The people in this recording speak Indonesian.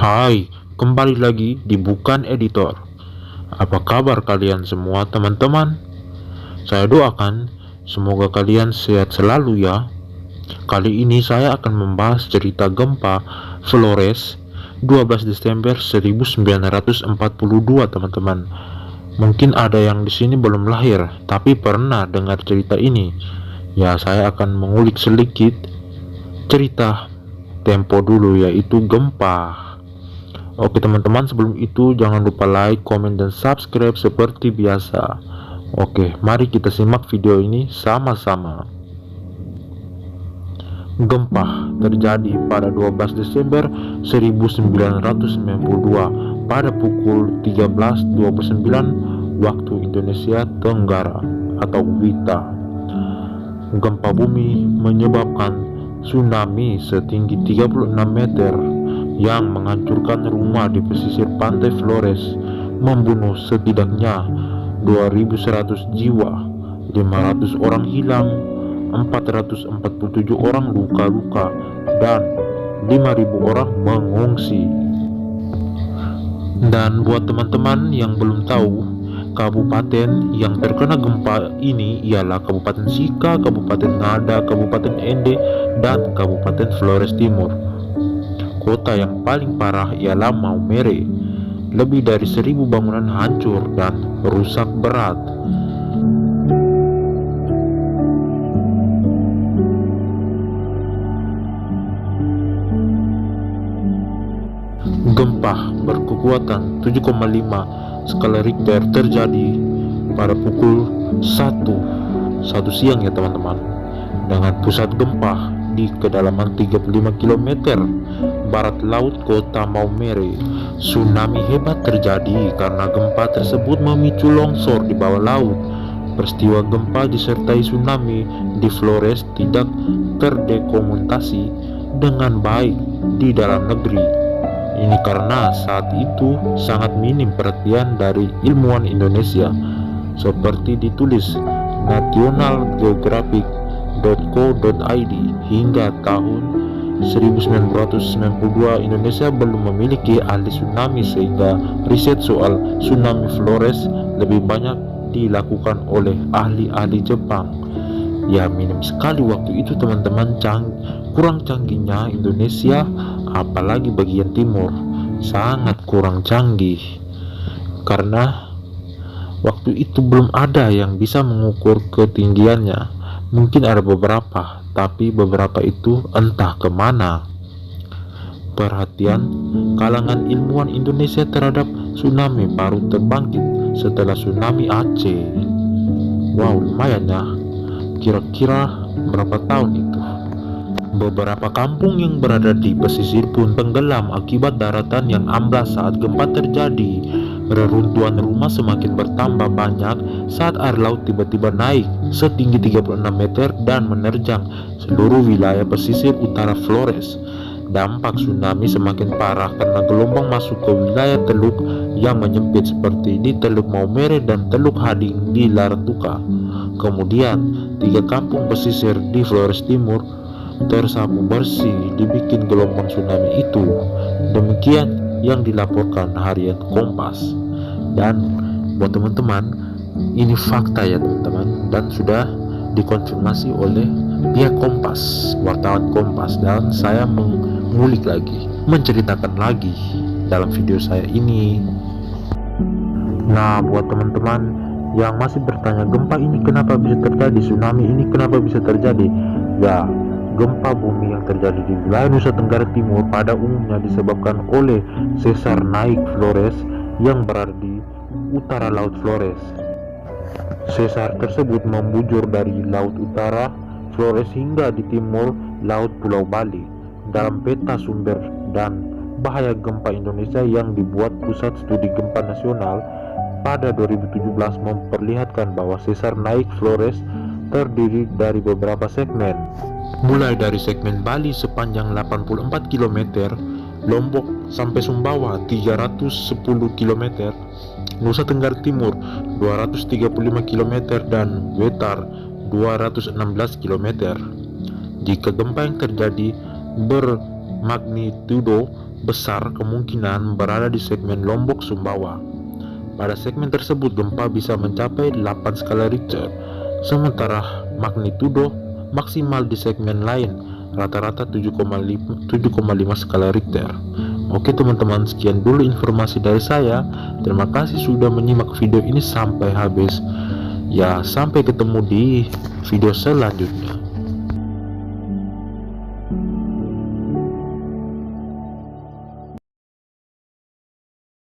Hai, kembali lagi di Bukan Editor. Apa kabar kalian semua teman-teman? Saya doakan semoga kalian sehat selalu ya. Kali ini saya akan membahas cerita gempa Flores 12 Desember 1942 teman-teman. Mungkin ada yang di sini belum lahir, tapi pernah dengar cerita ini. Ya, saya akan mengulik sedikit cerita tempo dulu, yaitu gempa. Oke teman-teman, sebelum itu jangan lupa like, komen, dan subscribe seperti biasa. Oke, mari kita simak video ini sama-sama. Gempa terjadi pada 12 Desember 1992 pada pukul 13.29 waktu Indonesia Tenggara atau WITA. Gempa bumi menyebabkan tsunami setinggi 36 meter yang menghancurkan rumah di pesisir pantai Flores, membunuh setidaknya 2.100 jiwa, 500 orang hilang, 447 orang luka-luka, dan 5.000 orang mengungsi. Dan buat teman-teman yang belum tahu, kabupaten yang terkena gempa ini ialah Kabupaten Sika, Kabupaten Ngada, Kabupaten Ende, dan Kabupaten Flores Timur. Kota yang paling parah ialah Maumere. Lebih dari 1.000 bangunan hancur dan rusak berat. Gempa berkekuatan 7,5 skala Richter terjadi pada pukul 1 siang ya teman-teman, dengan pusat gempa di kedalaman 35 km barat laut kota Maumere. Tsunami hebat terjadi karena gempa tersebut memicu longsor di bawah laut. Peristiwa gempa disertai tsunami di Flores tidak terdokumentasi dengan baik di dalam negeri. Ini karena saat itu sangat minim perhatian dari ilmuwan Indonesia, seperti ditulis nationalgeographic.co.id. Hingga tahun 1992 Indonesia belum memiliki ahli tsunami, sehingga riset soal tsunami Flores lebih banyak dilakukan oleh ahli-ahli Jepang. Ya, minim sekali waktu itu teman-teman, kurang canggihnya Indonesia, apalagi bagian timur, sangat kurang canggih karena waktu itu belum ada yang bisa mengukur ketinggiannya. Mungkin ada beberapa, tapi beberapa itu entah kemana. Perhatian kalangan ilmuwan Indonesia terhadap tsunami baru terbangkit setelah tsunami Aceh. Wow, lumayan ya. Kira-kira berapa tahun itu? Beberapa kampung yang berada di pesisir pun tenggelam akibat daratan yang amblas saat gempa terjadi. Reruntuhan rumah semakin bertambah banyak saat air laut tiba-tiba naik setinggi 36 meter dan menerjang seluruh wilayah pesisir utara Flores. Dampak tsunami semakin parah karena gelombang masuk ke wilayah teluk yang menyempit seperti di Teluk Maumere dan Teluk Hading di Laratuka. Kemudian 3 kampung pesisir di Flores Timur tersapu bersih dibikin gelombang tsunami itu. Demikian yang dilaporkan harian Kompas. Dan buat teman-teman, ini fakta ya teman-teman, dan sudah dikonfirmasi oleh pihak Kompas, wartawan Kompas, dan saya mengulik lagi, menceritakan lagi dalam video saya ini. Nah, buat teman-teman yang masih bertanya, gempa ini kenapa bisa terjadi, tsunami ini kenapa bisa terjadi? Ya, gempa bumi yang terjadi di wilayah Nusa Tenggara Timur pada umumnya disebabkan oleh sesar naik Flores yang berada di utara Laut Flores. Sesar tersebut membujur dari Laut Utara Flores hingga di timur Laut Pulau Bali. Dalam peta sumber dan bahaya gempa Indonesia yang dibuat Pusat Studi Gempa Nasional pada 2017 memperlihatkan bahwa sesar naik Flores terdiri dari beberapa segmen, mulai dari segmen Bali sepanjang 84 km, Lombok sampai Sumbawa 310 km, Nusa Tenggara Timur 235 km, dan Wetar 216 km. Jika gempa yang terjadi bermagnitudo besar kemungkinan berada di segmen Lombok Sumbawa. Pada segmen tersebut gempa bisa mencapai 8 skala Richter, sementara magnitudo maksimal di segmen lain rata-rata 7,5 skala Richter. Oke teman-teman, sekian dulu informasi dari saya. Terima kasih sudah menyimak video ini sampai habis. Ya, sampai ketemu di video selanjutnya.